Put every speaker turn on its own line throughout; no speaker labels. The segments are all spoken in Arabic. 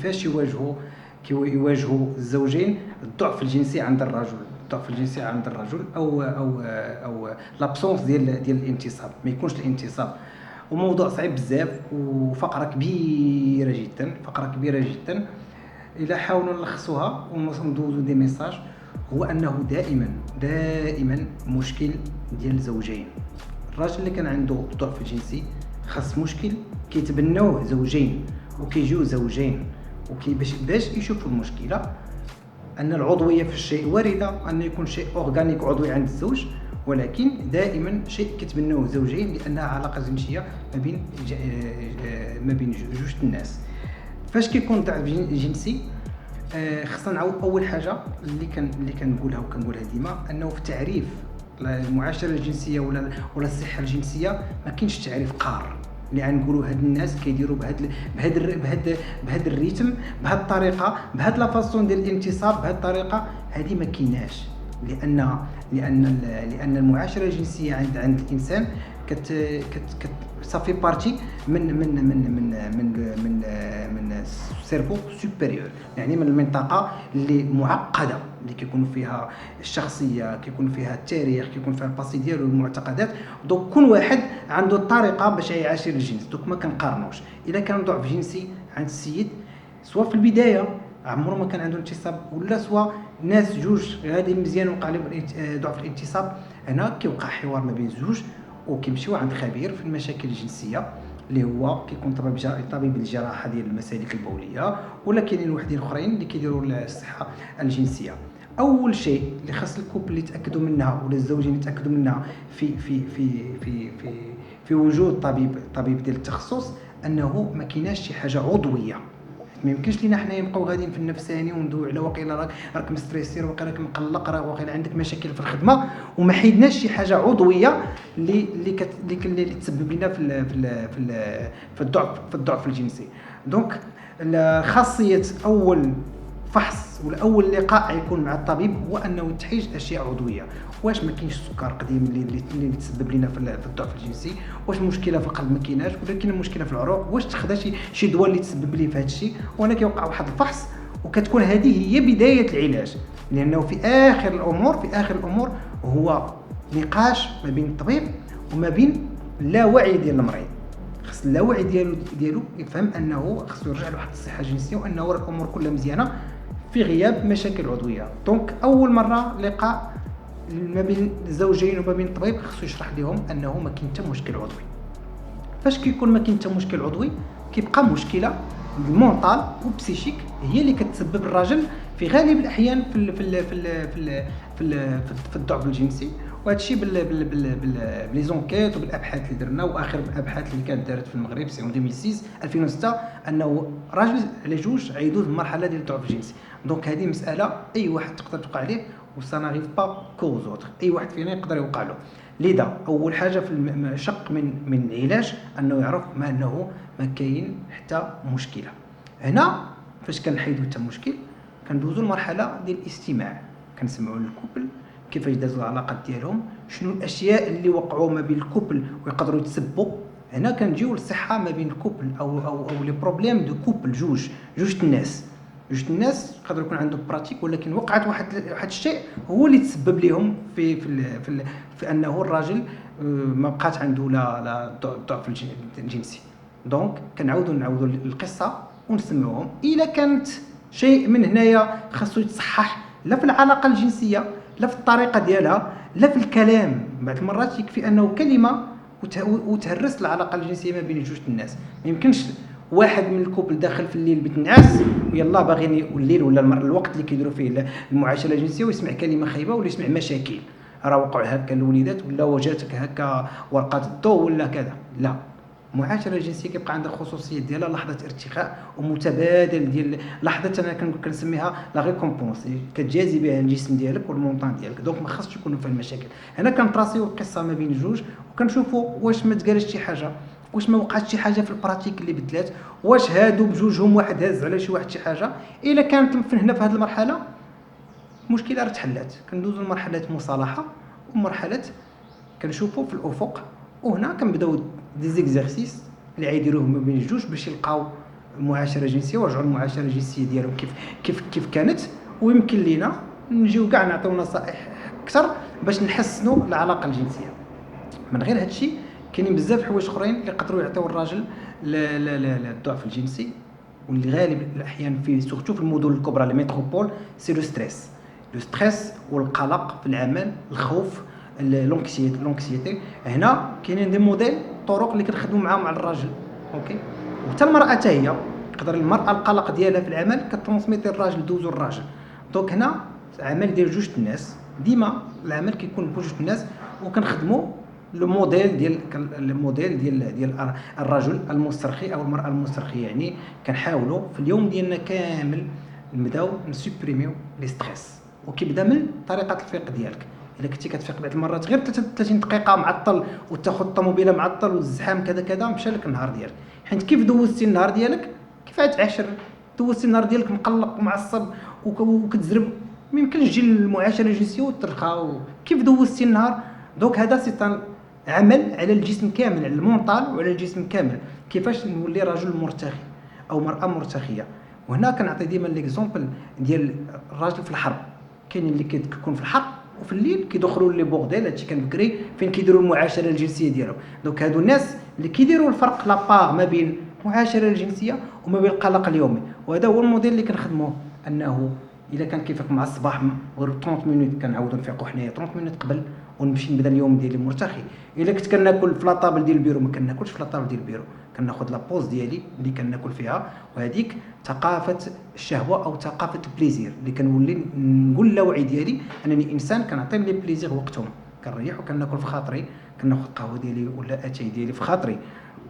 كيفاش يواجهوا الزوجين الضعف الجنسي عند الرجل، الضعف الجنسي عند الرجل او لابسونس ديال الانتصاب، ما يكونش الانتصاب. وموضوع صعيب بزاف وفقره كبيره جدا، فقره كبيره جدا. الى حاولنا نلخصوها وندوزو دي ميساج، هو انه دائما مشكل ديال الزوجين. الراجل اللي كان عنده ضعف جنسي خاص مشكل كيتبنوه زوجين وكيجيو زوجين باش يشوفوا المشكله. ان العضويه في الشيء وارده ان يكون شيء اورغانيك عضوي عند الزوج، ولكن دائما شيء كيتبنوه زوجين لانها علاقه جنسيه ما بين جوج الناس. فاش كيكون ضعف جنسي خصنا نعاود اول حاجه اللي كنقولها ديما، انه في تعريف المعاشره الجنسيه ولا الصحه الجنسيه ما كاينش تعريف قار اللي غنقولوا هاد الناس كيديروا بهاد الريتم، بهاد الطريقه، بهاد لا فاصون ديال الانتصاب، بهاد الطريقه هذه ما كايناش. لان المعاشره الجنسيه عند الانسان صافي بارتي من سيرفو سوبيريور، يعني من المنطقه اللي معقده، اللي كيكون فيها الشخصيه، كيكون فيها التاريخ، كيكون فيها الباسي ديالو والمعتقدات. دونك كل واحد عنده الطريقه باش يعاشر الجنس. دونك ما كنقارنوش. اذا كان ضعف جنسي عند السيد سواء في البدايه عمره ما كان عنده انتصاب، ولا سواء ناس جوج غادي مزيان وقع لهم ضعف الانتصاب، هنا كيوقع حوار ما بين الزوج وكيمشيو عند خبير في المشاكل الجنسيه اللي هو كيكون طبيب الجراحه ديال المسالك البوليه، ولا كاينين وحدين اخرين اللي كيديروا الصحه الجنسيه. اول شيء اللي خاص الكوبل يتاكدوا منها ولا الزوجين يتاكدوا منها في وجود طبيب ديال التخصص، انه ما كايناش شي حاجه عضويه. ما يمكنش لينا حنايا نبقاو غاديين في النفساني وندوي على واقيلا راك مستريسي، واقيلا راك مقلق، واقيلا عندك مشاكل في الخدمه، وما حيدناش شي حاجه عضويه اللي تسبب لنا في الضعف الجنسي. دونك خاصيه اول فحص ولا اول لقاء يكون مع الطبيب هو انه تحيج اشياء عضويه. واش ما كاينش سكر قديم اللي تسبب لنا في الضعف الجنسي؟ واش المشكله في القلب ما كايناش؟ ولا كاين مشكله في العروق؟ واش تاخذ شي دواء اللي تسبب لي في هذا الشيء؟ وانا كيوقع واحد الفحص وكتكون هذه هي بدايه العلاج. لانه في اخر الامور هو نقاش ما بين الطبيب وما بين اللاوعي ديال المريض. خص اللاوعي ديالو يفهم انه خصو يرجع لواحد الصحه الجنسيه، وانه الامور كلها مزيانه في غياب مشاكل عضويه. دونك اول مره لقاء ما بين الزوجين وما بين الطبيب خصو يشرح لهم انه ما كاين حتى مشكل عضوي. فاش كيكون ما كاين حتى مشكل عضوي كيبقى مشكله المونطال وبسيشيك هي اللي كتسبب الراجل في غالب الاحيان في الضعف الجنسي. وهذا الشيء بلي زونكيت وبالابحاث اللي درنا، واخر الابحاث اللي كانت دارت في المغرب سي 2006 انه راجل على جوج عيدوه المرحله ديال الضعف الجنسي. دونك هذه مساله اي واحد تقدر توقع عليه، وسا ناريف با كوز اوتر، اي واحد فينا يقدر يوقع له. لذا اول حاجه في شق من العلاج انه يعرف انه ما كاين حتى مشكله. هنا فاش كنحيدوا حتى مشكل كندوزوا المرحله ديال الاستماع، كنسمعوا للكوبل كيفاش دازوا العلاقات ديالهم، شنو الاشياء اللي وقعوا ما بين الكوبل ويقدروا يتسبوا. هنا كنجيو للصحه ما بين الكوبل او لي بروبليم دو كوبل، جوج الناس يقدر يكون عندهم براتيك، ولكن وقعت واحد الشيء هو اللي تسبب لهم في انه الراجل ما بقات عنده لا ضعف الجنسي. دونك كنعاودوا القصه ونسمعوهم. الا كانت شيء من هنايا خاصو يتصحح، لا في العلاقه الجنسيه، لا في الطريقه ديالها، لا في الكلام. بعض المرات يكفي انه كلمه وتهرس العلاقه الجنسيه ما بين جوج الناس. ما يمكنش واحد من الكوبل داخل في الليل بتنعس ويلا باغيين الليل ولا الوقت اللي كيديروا فيه المعاشره الجنسيه ويسمع كلمه خايبه ولا يسمع مشاكل، راه وقعوا هكا الوليدات ولا وجاتك هكا ورقات الضوء ولا كذا. لا، المعاشره الجنسيه كيبقى عندها خصوصيه ديالها، لحظه ارتخاء ومتبادل ديال لحظه انا كنسميها لا ريكومبونس، كتجازي بها الجسم ديالك والمونطان ديالك. دونك ما خاصش يكونوا فيها المشاكل. هنا كنطراسيو القصه ما بين جوج وكنشوفوا واش ما تقالش شي حاجه، واش ما وقعتش شي حاجه في البراتيك اللي بدلات، واش هادو بجوجهم واحد هاز على شي واحد شي حاجه. الا كانت هنا في هذه المرحله المشكله راه تحلات، كندوزو لمرحله مصالحه ومرحله كنشوفوا في الافق. وهنا كنبداو دي زيكزارسيس اللي غيديروهم ما بين الجوج باش يلقاو المعاشره الجنسيه ورجعوا المعاشره الجنسيه ديالهم كيف كانت، ويمكن لينا نجيو كاع نعطيو نصائح اكثر باش نحسنوا العلاقه الجنسيه. من غير هذا الشيء كاينين بزاف حوايج اخرين اللي يقدروا يعطيو الراجل الضعف الجنسي، واللي غالب الاحيان في سورتو في المدن الكبرى الميتروبول سي لو ستريس والقلق في العمل، الخوف، لونكسيتي. هنا كاينين دي موديل طرق اللي كنخدموا معاهم مع الراجل، اوكي. وحتى المراه حتى هي تقدر المراه القلق ديالها في العمل كترونسميتي الراجل، دوزو الراجل. دونك هنا عمل ديال جوج الناس، ديما العمل كيكون بجوج الناس، وكنخدموا الموديل ديال الرجل المسترخي او المراه المسترخيه. يعني كنحاولوا في اليوم ديالنا كامل نبداو نسوبريميو لي ستريس، وكيبدا من طريقه الفيق ديالك. الا كنتي كتفيق بعض المرات غير 30 دقيقه معطل وتاخذ الطوموبيله معطل والزحام كذا مشى لك النهار ديالك. حيت كيف دوزتي النهار ديالك كيف غتعاشر؟ دوزتي النهار ديالك مقلق ومعصب وكتزرب، ما يمكنش تجي المعاشره الجنسيه وترخى. كيف دوزتي النهار؟ دونك هذا سي عمل على الجسم كامل، على المونطال وعلى الجسم كامل، كيفاش نولي رجل مرتخي او مراه مرتخيه. وهنا كنعطي ديما ليكزومبل ديال الراجل في الحرب. كاين اللي كيكون في الحرب وفي الليل كيدخلوا لي بورديل، هادشي كان بكري فين كيديروا المعاشره الجنسيه ديالهم. دونك هادو الناس اللي كيديروا الفرق لابار ما بين المعاشره الجنسيه وما بين القلق اليومي. وهذا هو الموديل اللي كنخدموه، انه الا كان كيفيق مع الصباح غير 30 مينوت كنعاودوا نفيقوا حنايا 30 مينوت قبل ونمشي نبدا اليوم ديالي مرتخي. الا كنت كناكل في لاطابل ديال البيرو ما كناكلش في لاطابل ديال البيرو، كناخذ لابوز ديالي اللي كناكل فيها. وهذيك ثقافه الشهوه او ثقافه البليزير اللي كنولي نقول اللاوعي ديالي انني انسان كنعطي لي بليزير وقتهم، كنريح وكناكل في خاطري، كناخذ القهوه ديالي ولا اتاي ديالي في خاطري،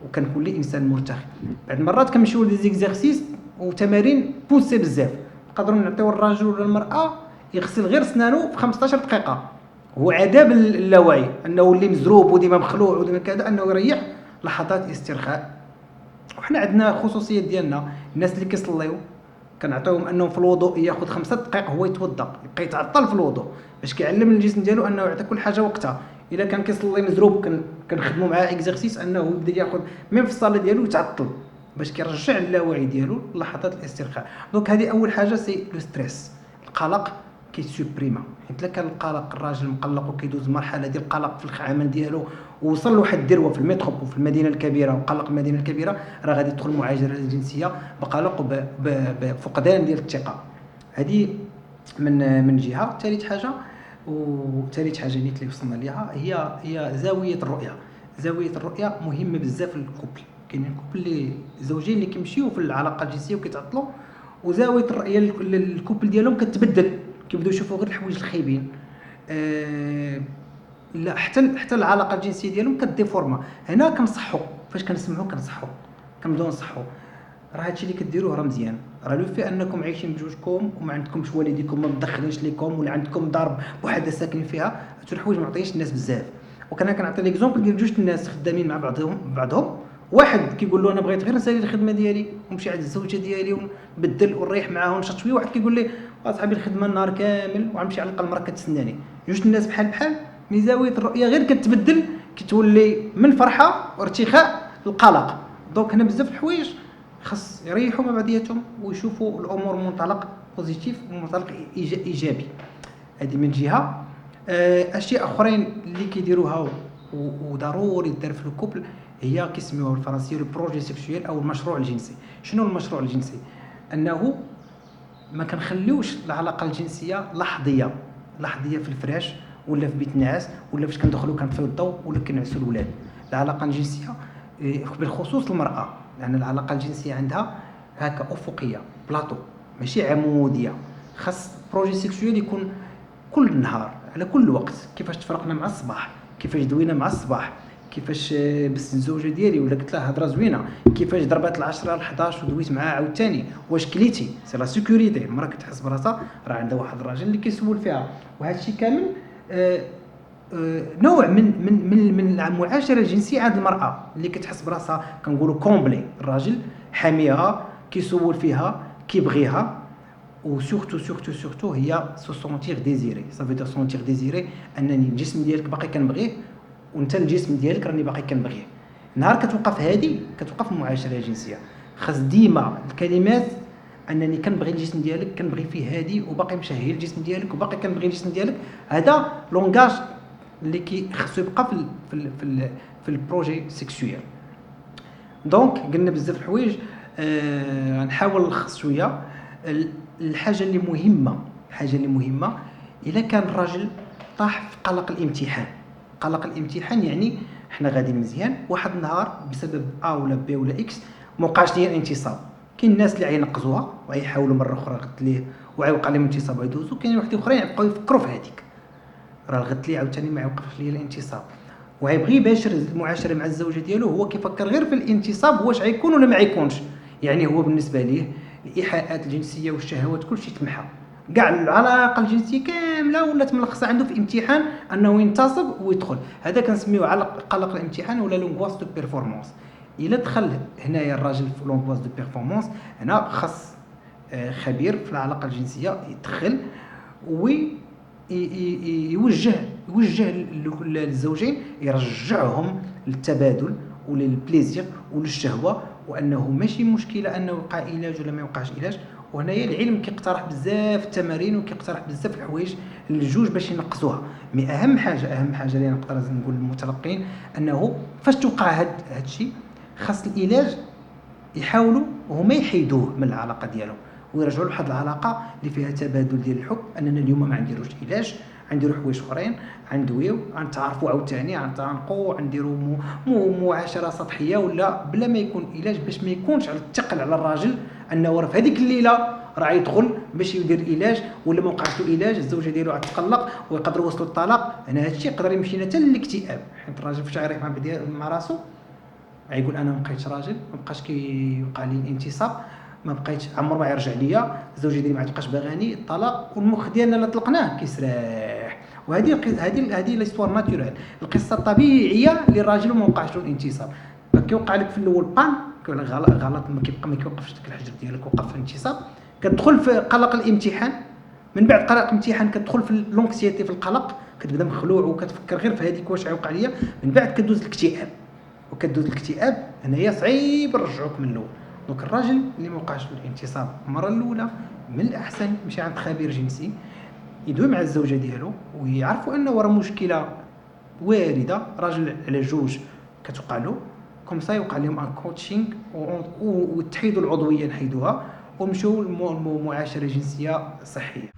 وكنكون لي انسان مرتخي. بعض المرات كنمشيو لدي زيكزارسيس وتمارين بوسي بزاف، نقدروا نعطيو الرجل ولا المراه يغسل غير سنانه في 15 دقيقه. هو عذاب اللاوعي انه اللي مزروب وديما مخلوع وديما كذا انه يريح لحظات استرخاء. وحنا عندنا خصوصيه ديالنا، الناس اللي كيصليو كنعطيوهم انهم في الوضوء ياخذ 5 دقائق هو يتوضا، يبقى يتعطل في الوضوء باش كيعلم الجسم ديالو انه يعطي كل حاجه وقتها. الا كان كيصلي مزروب كنخدموا معاه اكزرسيس انه يبدا ياخذ من في الصلاه ديالو يتعطل باش كيرجع اللاوعي ديالو لحظات الاسترخاء. دونك هذه اول حاجه سي لو ستريس، القلق كيسوبريما. حيت الا كان القلق الراجل مقلق وكيدوز مرحله ديال القلق في العمل ديالو ووصل لواحد الذروه في الميتروب وفي المدينه الكبيره وقلق المدينه الكبيره، راه غادي يدخل المعاشره الجنسيه بقلق بفقدان ديال الثقه. هذه من جهه. ثالث حاجه نيت اللي وصلنا ليها هي زاويه الرؤيه. زاويه الرؤيه مهمه بزاف للكوبل. كاينين الكوبل اللي زوجين اللي كيمشيو في العلاقه الجنسيه وكيتعطلوا، وزاويه الرؤيه الكوبل ديالهم كتبدل، كيبداو يشوفوا غير الحوايج الخايبين. لا حتى العلاقه الجنسيه ديالهم كديفورما. هنا كنصحوا، فاش كنسمعوا كنصحوا، كنبداو نصحوا راه هادشي اللي كديروه راه مزيان، راه لو في انكم عايشين بجوجكم وما عندكمش والديكم ما مدخلينش ليكم ولا عندكم دار بوحده ساكنين فيها، هادو الحوايج ما عطينيش الناس بزاف. وكان كنعطي ليكزومبل ديال جوج الناس خدامين مع بعضهم، واحد كيقول له انا بغيت غير نسالي الخدمه ديالي ونمشي عند الزوجه ديالي ونبدل ونريح معاها ونشط شويه، واحد كيقول لي اصاحبي الخدمه النهار كامل وغنمشي على المراه كتسناني. جوج الناس بحال من زاويه الرؤيه غير كتبدل، كتولي من فرحه وارتخاء القلق. دونك هنا بزاف الحوايج خاص يريحوا مع بعضياتهم ويشوفوا الامور منطلق بوزيتيف ومنطلق ايجابي. هذه من جهه. اشياء اخرين اللي كيديروها وضروري دار في الكوبل هي كيسميوها بالفرنسيه لو بروجي سيكسويل او المشروع الجنسي. شنو المشروع الجنسي؟ انه ما كنخليوش العلاقه الجنسيه لحظيه في الفراش ولا في بيت النعاس ولا فاش كندخلوا كنطفيو الضوء ولا كنعسوا الولاد. العلاقه الجنسيه بالخصوص المراه، لان العلاقه الجنسيه عندها هكا افقيه بلاطو ماشي عموديه. خاص بروجي سيكسويل يكون كل نهار على كل وقت. كيفاش تفرقنا مع الصباح، كيفاش دوينا مع الصباح، كيفاش بس الزوجه ديالي ولا قلت لها هضره زوينه، كيفاش ضربات 10 ل 11 ودويت معاها عاوتاني، واش كليتي. سي لا سيكوريتي. المراه كتحس براسها راه عندها واحد الراجل اللي كيسول فيها. وهذا الشيء كامل نوع من المعاشره الجنسيه عند المراه اللي كتحس براسها كنقولوا كومبلي. الراجل حاميها كيسول فيها كيبغيها، وسورتو هي سو سونتير ديزيري. سا فيدير سونتير ديزيري انني الجسم ديالك باقي كنبغيه وانت الجسم ديالك راني باقي كنبغيه. نهار كتوقف هادي كتوقف المعاشره الجنسيه. خاص ديما الكلمات انني كنبغي الجسم ديالك، كنبغي فيه هادي وباقي مشهي الجسم ديالك وباقي كنبغي الجسم ديالك. هذا لونغاج اللي خصو يبقى في البروجي سيكسويال. دونك قلنا بزاف الحوايج، غنحاول نلخص شويه. الحاجه اللي مهمه الا كان الراجل طاح في قلق الامتحان، يعني حنا غاديين مزيان، واحد النهار بسبب ولا بي ولا اكس موقعش ليا الانتصاب. كاين الناس اللي غينقزوها وغيحاولوا مره اخرى قلت ليه وغيوقع لهم انتصاب ويدوزوا، كاين واحد اخرين يبقاو يفكروا في هذيك، راه غدت لي عاوتاني ما يوقفش ليا الانتصاب، وغيبغي يباشر المعاشره مع الزوجه ديالو، هو كيفكر غير في الانتصاب واش غيكون ولا ما غيكونش. يعني هو بالنسبه ليه الايحاءات الجنسيه والشهوات كلشي تمحى، كاع العلاقه الجنسيه كامله ولات ملخصه عنده في امتحان انه ينتصب ويدخل. هذا كنسميوه قلق الامتحان ولا لونغواس دو بيرفورمانس. الا دخل هنايا الراجل في لونغواس دو بيرفورمانس، هنا خاص خبير في العلاقه الجنسيه يدخل يوجه للزوجين، يرجعهم للتبادل وللبليزير وللشهوه، وانه ماشي مشكله انه يوقع علاج ولا ما يوقعش علاج. وهنايا العلم كيقترح بزاف التمارين وكيقترح بزاف الحوايج للجوج باش ينقصوها. مي اهم حاجه اللي نقدر نقول للمتلقين انه فاش توقع هاد الشيء خاص العلاج يحاولوا هما يحيدوه من العلاقه ديالهم ويرجعوا لواحد العلاقه اللي فيها تبادل ديال الحب. اننا اليوم ما نديروش علاج، غنديروا حوايج اخرين، غندويو، غنتعرفوا عاوتاني، غنتنقوا، غنديروا معاشره سطحيه ولا بلا ما يكون علاج، باش ما يكونش على الثقل على الراجل انه راه في هذيك الليله راه يدخل باش يدير علاج ولا ما وقعش له علاج، الزوجه ديالو غتقلق ويقدر يوصلوا للطلاق. هنا هذا الشيء يقدر يمشي حتى للاكتئاب، حيت الراجل فاش غيريح مع راسو غيقول انا ما بقيتش راجل، ما بقاش كيوقع لي الانتصاب، ما بقيتش عمر ما يرجع ليا، الزوجه ديالي ما تبقاش باغاني، الطلاق، والمخ ديالنا لا طلقناه كيسراح. وهذه ليستوار ناتورال، القصه الطبيعيه للراجل وما وقعش له الانتصاب. كيوقع لك في الاول بان غلط ما كيوقفش داك الحجر ديالك، وقف في الانتصاب، كتدخل في قلق الامتحان. من بعد قلق الامتحان كتدخل في لونكسيتي، في القلق، كتبدا مخلوع وكتفكر غير في هذيك واش غيوقع ليا. من بعد كدوز الاكتئاب، هنايا صعيب نرجعوك من الاول. دونك الراجل اللي ما وقعش الانتصاب المره الاولى من الاحسن يمشي عند خبير جنسي يدوي مع الزوجه ديالو ويعرفوا انه راه مشكله وارده، راجل على جوج كتوقع له، كومسا يوقع لهم ان كوتشينغ وتحيدوا العضويه نحيدوها ومشوا لمعاشره جنسيه صحيه.